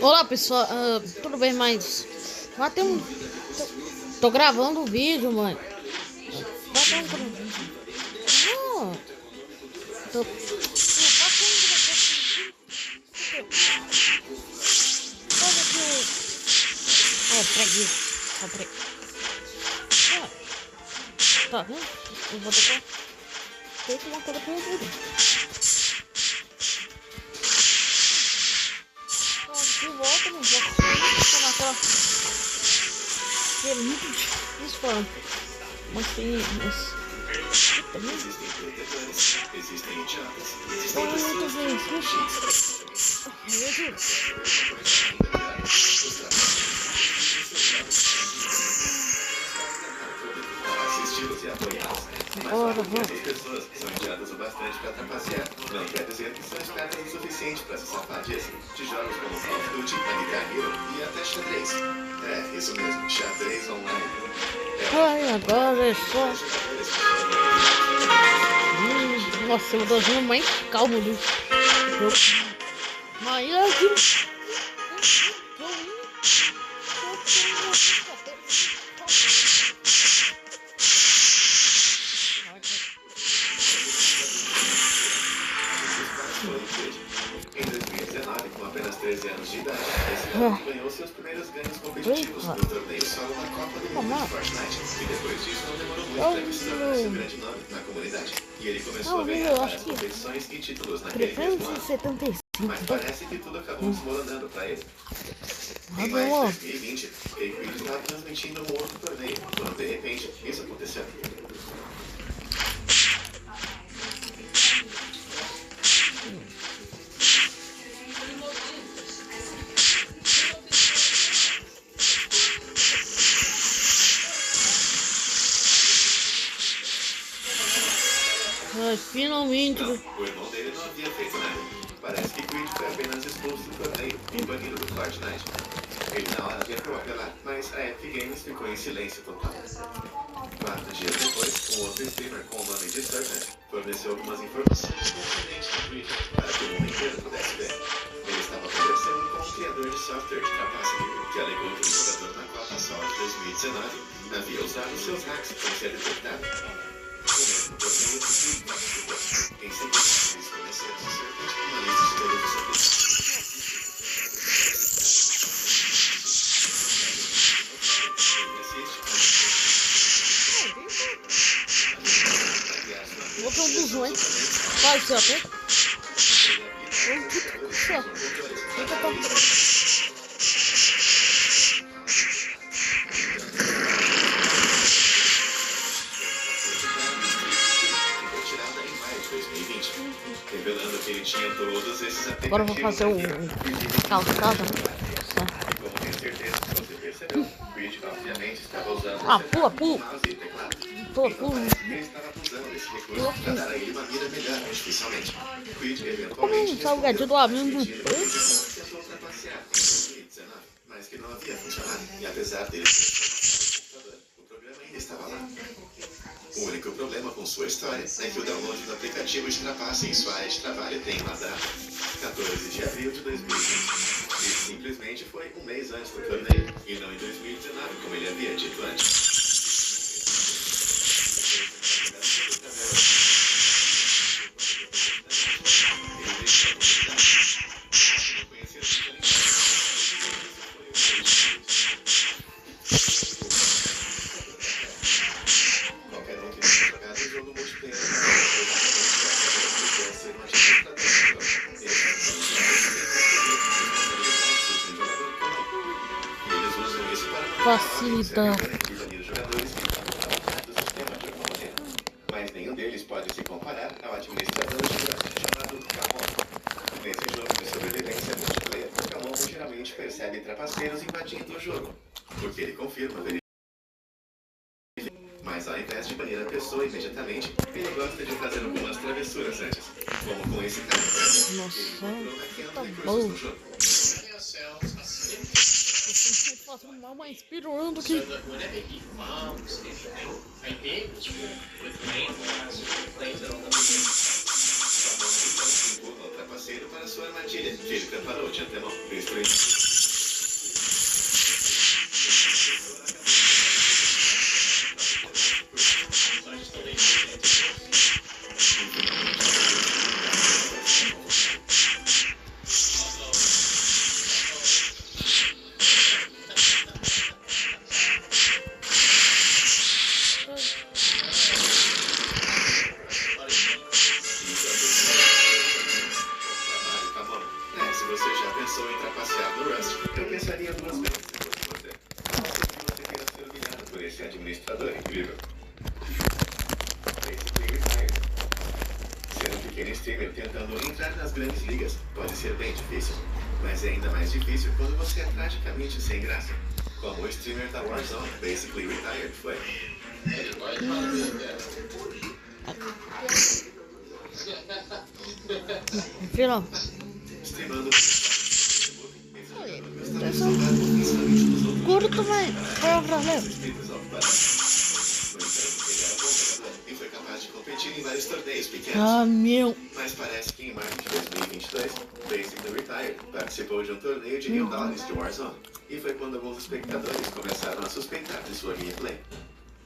Olá pessoal, tudo bem, mas lá tem um. Tô gravando o vídeo, mãe. Lá tem um. Não, tô passando aqui o. Preguiça. Tá vendo? Eu vou ter que uma coisa pra ele. De volta, não vou naquela. É muito difícil falar. Mas tem. Existem idiotas. Tem muitas vezes. Assisti-los e apoiá-los. Mas essas pessoas são idiotas o bastante para trapacear. Não quer dizer que são espertas o suficiente para se safar disso. De jogos como Call of Duty, Guitar Hero e até xadrez. É, isso mesmo, xadrez online. Ai, agora é só. Nossa, eu tô vendo mais calmo do jogo. Mas aqui. Em 2019, com apenas 13 anos de idade, esse jogo ganhou seus primeiros ganhos competitivos no torneio solo na Copa do Mundo de Fortnite. E depois disso não demorou muito para se tornar seu grande nome na comunidade. E ele começou a ganhar várias competições e títulos naquele mesmo ano. 375. Mas parece que tudo acabou desmoronando para ele. Em maio de 2020, Keikuid estava transmitindo um outro torneio, quando de repente isso aconteceu. Mas finalmente. Não, o irmão dele não havia feito nada. Parece que Creed foi apenas expulso do torneio e banido do Fortnite. Ele na hora tentou apelar, mas a Epic Games ficou em silêncio total. 4 dias depois, um outro streamer com o nome de Serpent forneceu algumas informações surpreendentes do Creed para que o mundo inteiro pudesse ver. Ele estava conversando com um criador de software de trapaça que alegou que o jogador na Copa Sol de 2019 havia usado seus hacks para ser detectado. O mesmo torneio que Creed participou. Em seguida, eles forneceram a Serpent uma lista de todos os serviços. Vou pra um busão, hein? Vai, seu até. Revelando que ele tinha todos esses aplicativos. Agora eu vou fazer o calçado. Como tenho certeza que você percebeu, o Creed obviamente estava usando Ah, pula. mouse e teclado. Ele estava usando esse recurso para dar a ele uma mira melhor artificialmente. Creed eventualmente Salgadinho do amigo. tentou trapacear em 2019, mas que não havia funcionado. E apesar dele o programa ainda estava lá. O único problema com sua história é que o download do aplicativo de trapaça em sua área de trabalho tem uma data, 14 de abril de 2020. Isso simplesmente foi um mês antes do torneio, e não em 2019, como ele havia dito antes. Qualquer um que tenha jogado o jogo multiplayer Facilita. Mas nenhum deles pode se comparar ao administrador de dados chamado Camon. Nesse jogo de sobrevivência multiplayer, o Camon geralmente percebe trapaceiros invadindo o jogo, porque ele confirma mas ao invés de banir a pessoa imediatamente, ele gosta de fazer algumas travessuras antes, como com esse cara. Nossa, tá bom. Fazendo mal, mas pirando aqui. parceiro para sua armadilha, que ele preparou de antemão. Destruindo. Se você já pensou em trapacear no Rust, eu pensaria duas vezes se fosse você. Se você queira ser humilhado por esse administrador incrível. Basically retired. Ser um pequeno streamer tentando entrar nas grandes ligas pode ser bem difícil, mas é ainda mais difícil quando você é tragicamente sem graça. Como o streamer da Warzone, Basically Retired, foi. Virou. Streamando. Curto, mas qual é o problema? E foi capaz de competir em vários torneios pequenos. Ah, meu. Mas parece que em março de 2022, Basically Retired participou de um torneio de $1000 de Warzone. E foi quando alguns espectadores começaram a suspeitar de sua gameplay.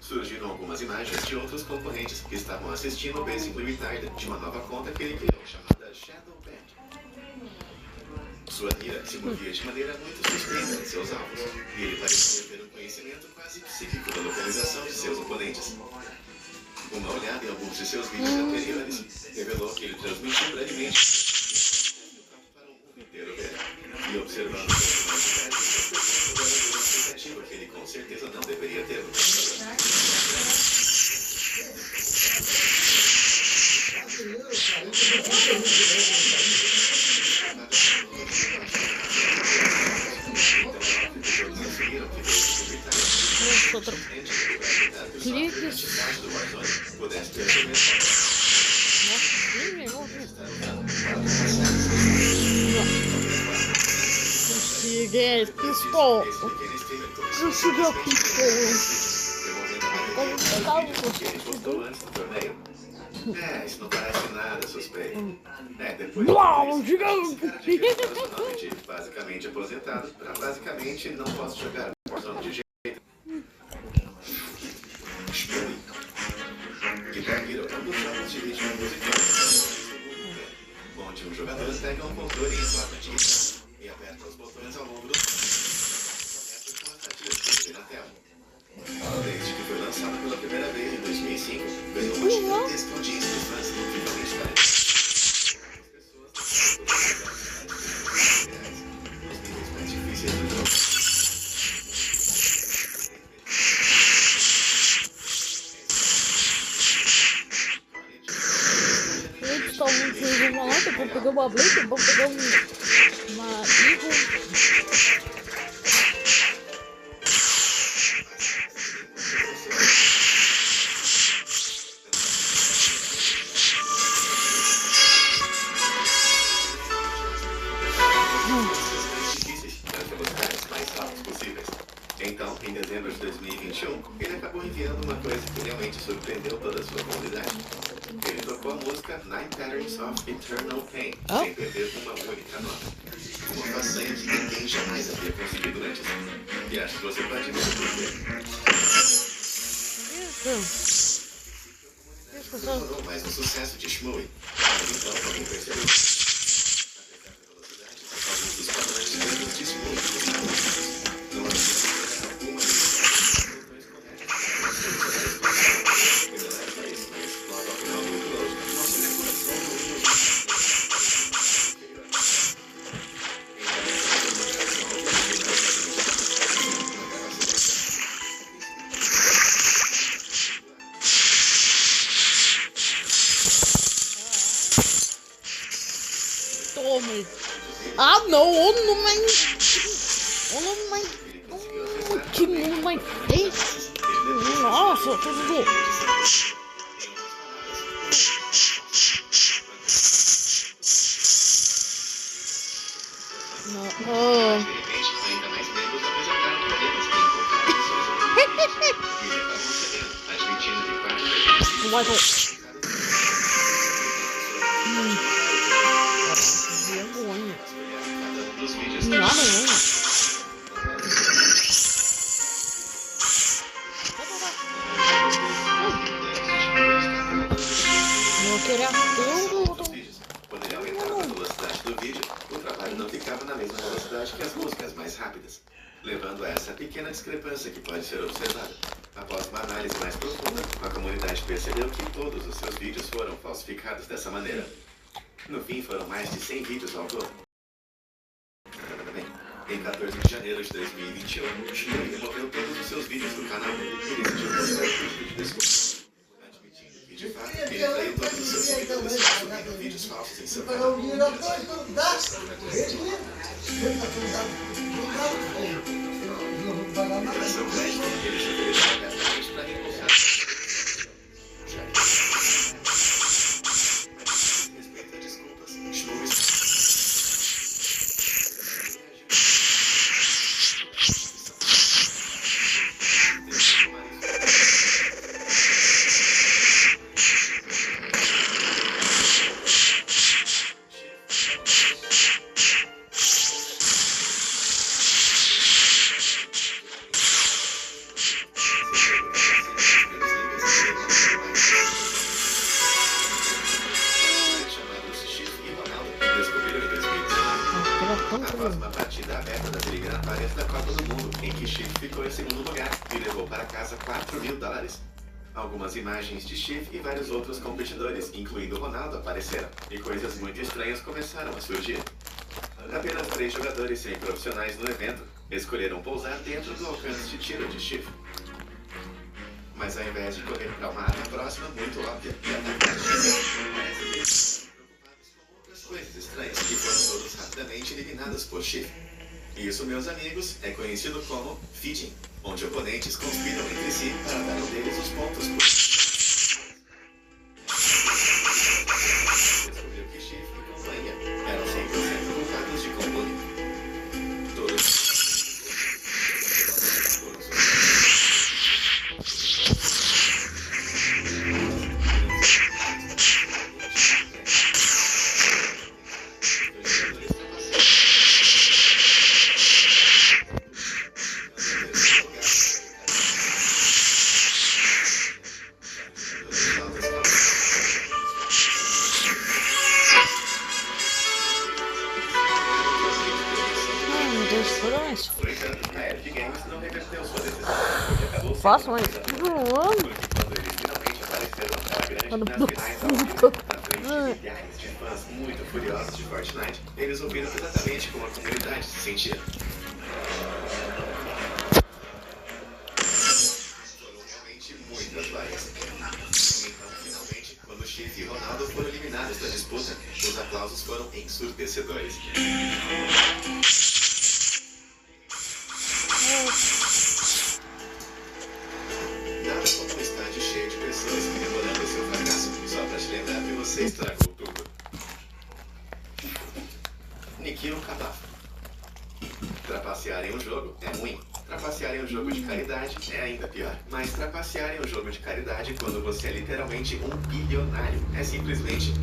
Surgiram algumas imagens de outros concorrentes que estavam assistindo o Basically Retired de uma nova conta que ele criou, chamada Shadow Band. Sua mira se movia de maneira muito suspeita em seus alvos, e ele parecia ter um conhecimento quase psíquico da localização de seus oponentes. Uma olhada em alguns de seus vídeos anteriores revelou que ele transmitiu brevemente para o mundo inteiro ver. E observando com mais de perto, as pessoas mudaram uma expectativa que ele com certeza não deveria ter no computador. Outro. Cliques. Consegui pistola. Consegui a pistola. Como pegar o isso não parece nada suspeito. Depois Uau, gigante! De basicamente aposentado para basicamente não posso jogar Warzone de jeito. Guitar Hero é um dos jogos de ritmo musical onde um jogador pega um controle em sua partida e aperta os botões ao longo do com as partidas que na tela. Desde que foi lançado pela primeira vez em 2005, ganhou uma gigantesca audiência de fãs incrivelmente talentosos. As pessoas os níveis mais difíceis do jogo. Uma lata, vou pegar uma blade, vou pegar uma Eagle. Então, em dezembro de 2021, ele acabou enviando uma coisa que realmente surpreendeu toda a sua comunidade. Ele tocou a música Nine Patterns of Eternal Pain, sem perder uma única nota. Uma façanha que ninguém jamais havia conseguido antes. E acho que você pode ver por quê. Demorou mais um sucesso de Shmooey. Então, alguém percebeu? Apesar da velocidade, alguns dos padrões mesmos de Shmooey não havia Toma. Ah, não, on my face. Nossa, tudo. Michael. vergonha. Cada um dos vídeos Não, não. Vou tirar tudo. dos vídeos. Quando ele aumentava a velocidade do vídeo, o trabalho não ficava na mesma velocidade que as músicas mais rápidas, levando a essa pequena discrepância que pode ser observada. Após uma análise mais profunda, a comunidade percebeu que todos os seus vídeos foram falsificados dessa maneira. No fim, foram mais de 100 vídeos ao todo. Em 14 de janeiro de 2021, Chico removeu todos os seus vídeos do canal e decidiu postar o pedido de desculpa. Admitindo que, de fato, ele traiu todos os seus seguidores subindo vídeos falsos em seu canal. Ação crédito, ele se ofereceu abertamente para reembolsar. Respeito a desculpas, Chico após uma partida aberta das eliminatórias da Copa do Mundo, em que Chief ficou em segundo lugar e levou para casa $4.000. Algumas imagens de Chief e vários outros competidores, incluindo Ronaldo, apareceram, e coisas muito estranhas começaram a surgir. Apenas 3 jogadores semi-profissionais no evento escolheram pousar dentro do alcance de tiro de Chief. Mas ao invés de correr para uma área próxima muito óbvia e atacar Chief, parece que coisas estranhas que foram todos rapidamente eliminadas por Chief. Isso, meus amigos, é conhecido como feeding, onde oponentes conspiram entre si para dar um deles os pontos por... Descobriu que Chief e companhia eram 100% culpados de comune. Todos No entanto, a Epic Games não reverteu sua decisão, porque acabou sendo Faço, mas porque não amo. quando eles finalmente apareceram naquela grande finais ao vivo, na frente de milhares de fãs muito furiosos de Fortnite, eles ouviram exatamente como a comunidade se sentia. Foram realmente muitas vaias. Então, finalmente, quando Chief e Ronaldo foram eliminados da disputa, os aplausos foram ensurdecedores. Nada como um estádio cheio de pessoas comemorando seu fracasso, só pra te lembrar que você estragou tudo. Nikhil Kadafa. Trapacear em um jogo é ruim. Trapacear em um jogo de caridade é ainda pior. Mas trapacear em um jogo de caridade quando você é literalmente um bilionário é simplesmente...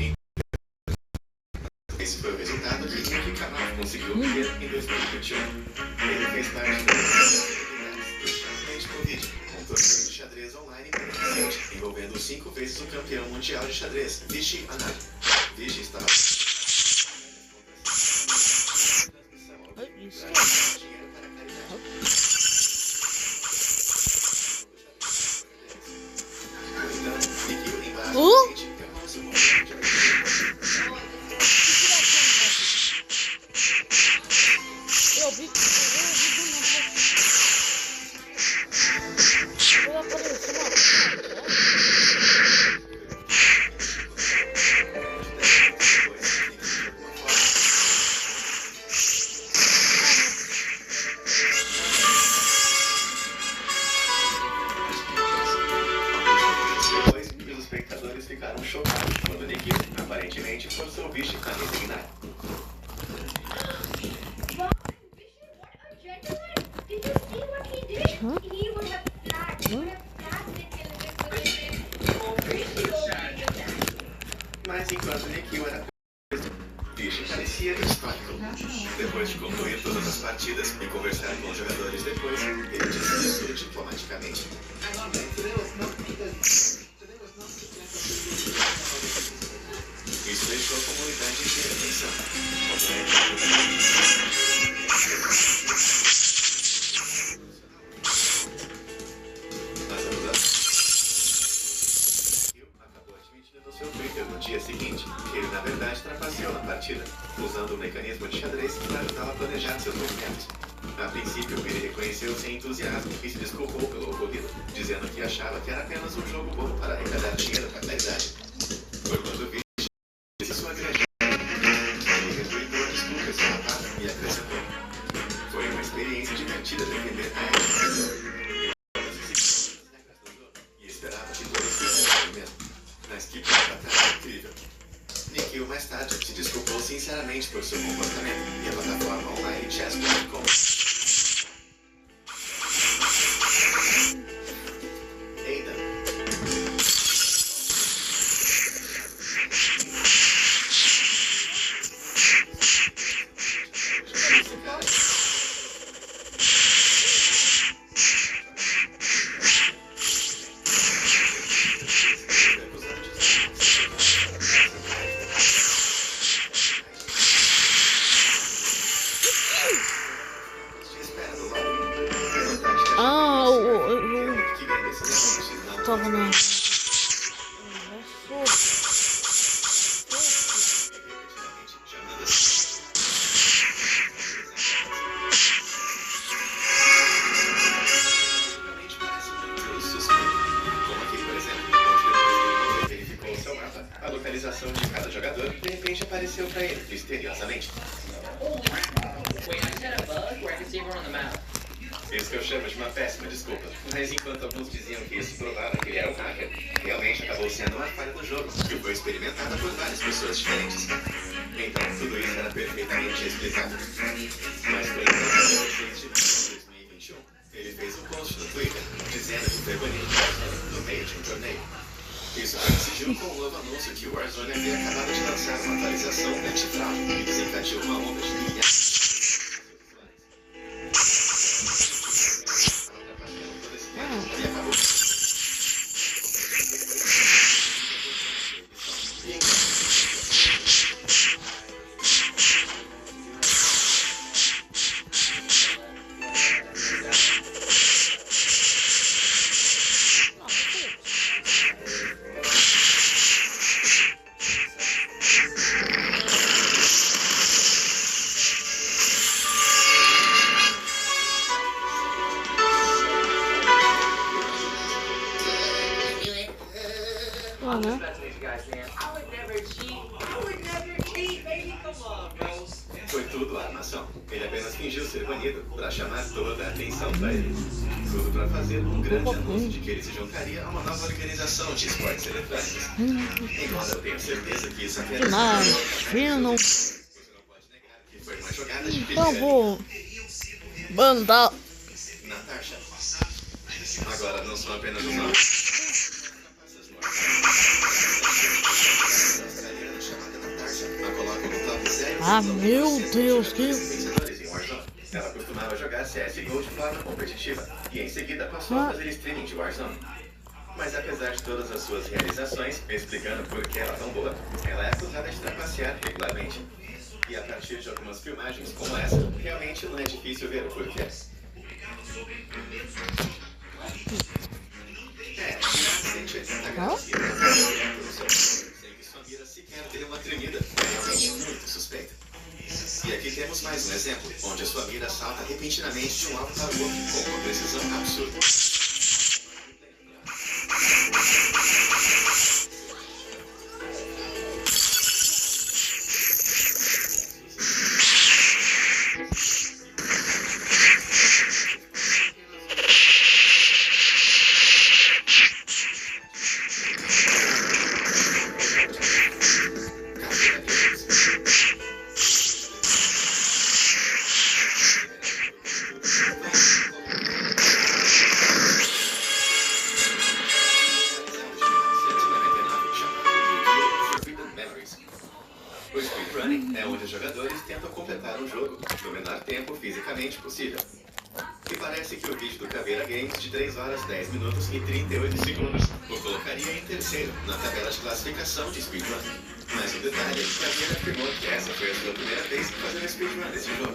Esse foi o resultado que Nikhil Kadafa conseguiu obter em 2021. Ele fez parte da Covid, um torneio de xadrez online beneficente, envolvendo 5 vezes o campeão mundial de xadrez, Vishy Anand. Vishy estava... Ficaram chocados quando Nikhil aparentemente forçou o Vishy a resignar. Mas enquanto Nikhil era preso, Vishy parecia Depois de concluir todas as partidas e conversar com os jogadores depois, ele disse isso diplomaticamente. Isso deixou a comunidade inteira pensando. Acabou admitindo no seu Twitter no dia seguinte que ele na verdade trapaceou na partida, usando o mecanismo de xadrez para ajudá-lo a planejar seus movimentos. A princípio, ele reconheceu sem entusiasmo e se desculpou pelo ocorrido, dizendo que achava que era apenas um jogo bom para arrecadar dinheiro para a caridade. Foi quando vi sua grande ele retuitou a desculpa esse rapaz e acrescentou: foi uma experiência divertida defender a e esperava que todos fizessem o mesmo. Mas que plataforma incrível. Nikhil mais tarde se desculpou sinceramente por seu comportamento e a plataforma online chess.com. Tava na... A localização de cada jogador de repente apareceu para ele misteriosamente. Isso que eu chamo de uma péssima desculpa. Mas enquanto alguns diziam que isso provava que ele era um hacker, realmente acabou sendo uma falha do jogo, que foi experimentada por várias pessoas diferentes. Então tudo isso era perfeitamente explicado. Mas foi em 2021, ele fez um post no Twitter dizendo que foi banido do Warzone no meio de um torneio. Isso coincidiu com o novo anúncio que o Warzone havia acabado de lançar uma atualização anti-fraude e desencadeou uma onda de milhares. Foi tudo armação. Ele apenas fingiu ser banido para chamar toda a atenção para ele. Tudo para fazer um grande anúncio de que ele se juntaria a uma nova organização de esportes eletrônicos. Embora eu tenha certeza que isso apenas não... Você não pode negar que foi uma jogada de Então vou mandar. Natasha. Agora não são apenas os nomes. Ah, meu Deus, que... Ela costumava jogar CSGO de forma competitiva e em seguida passou a fazer streaming de Warzone. Mas apesar de todas as suas realizações, explicando por que ela é tão boa, ela é acusada de trapacear regularmente. E a partir de algumas filmagens como essa, realmente não é difícil ver o porquê. Sem que sua mira sequer tenha uma tremida, é realmente muito suspeita. E aqui temos mais um exemplo, onde a sua mira salta repentinamente de um alvo para o outro com uma precisão absurda. menor tempo fisicamente possível. E parece que o vídeo do Caveira Games de 3 horas, 10 minutos e 38 segundos o colocaria em terceiro na tabela de classificação de speedrun. Mas um detalhe, Caveira afirmou que essa foi a sua primeira vez fazendo speedrun desse jogo.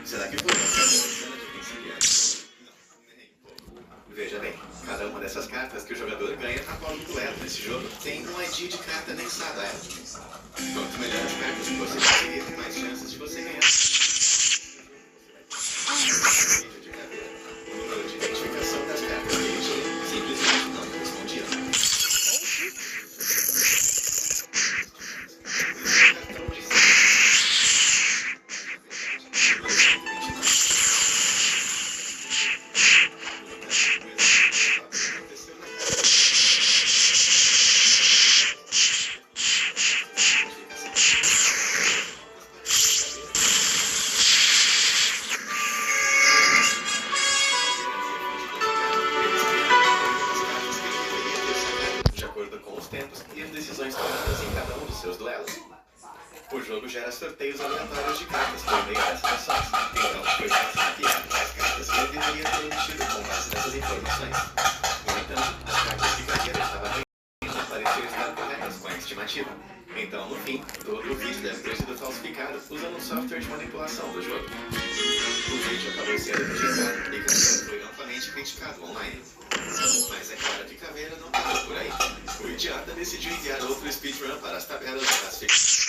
Será que foi uma cena de principiante? Não, nem pouco. Veja bem, cada uma dessas cartas que o jogador ganha após um duelo nesse jogo tem um ID de carta anexado a ela. Quanto melhor as cartas que você conseguir, mais chances de você ganhar. O número de identificação das cartas que ele tirou simplesmente não correspondiam. Cartão de tempos e as decisões tomadas em cada um dos seus duelos. O jogo gera sorteios aleatórios de cartas por meio dessas ações, então foi fácil mapear quais cartas ele deveria ter obtido com base nessas informações. No entanto, as cartas que Caveira estava ganhando pareciam estar corretas com a estimativa. Então, no fim, todo o vídeo deve ter sido falsificado usando um software de manipulação do jogo. O vídeo acabou sendo registrado e Caveira foi amplamente criticado online. Mas é claro que Caveira não parou por aí. O idiota decidiu enviar outro speedrun para as tabelas de classificação.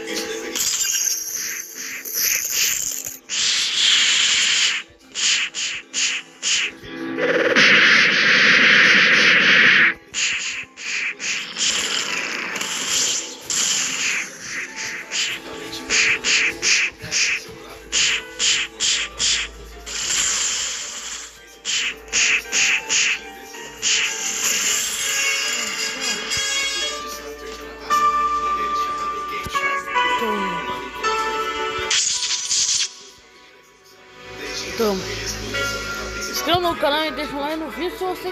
Isso deveria... Então, se inscreva no canal e deixa um like no vídeo se você